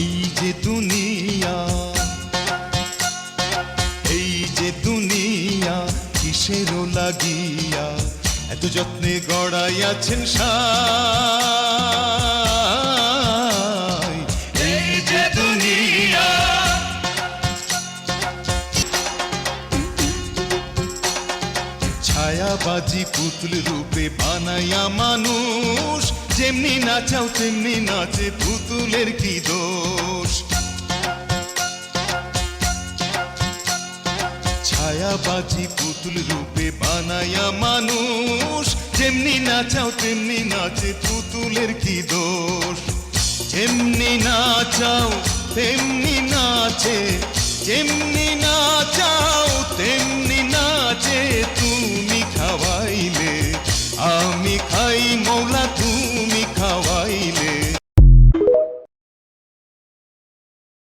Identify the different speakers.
Speaker 1: এই যে দুনিয়া, এই যে দুনিয়া কিসেরও লাগিয়া এত যত্নে গড়াইয়াছেন সাই। এই যে দুনিয়া, ছায়াবাজি পুতুল রূপে বানাইয়া মানুষ, যেমনি নাচাও তেমনি নাচে, পুতুলের কি দোষ। ছায়াবাজি পুতুল রূপে বানাইয়া মানুষ, যেমনি নাচাও তেমনি নাচে, পুতুলের কি দোষ। যেমনি নাচাও তেমনি নাচে, যেমনি নাচ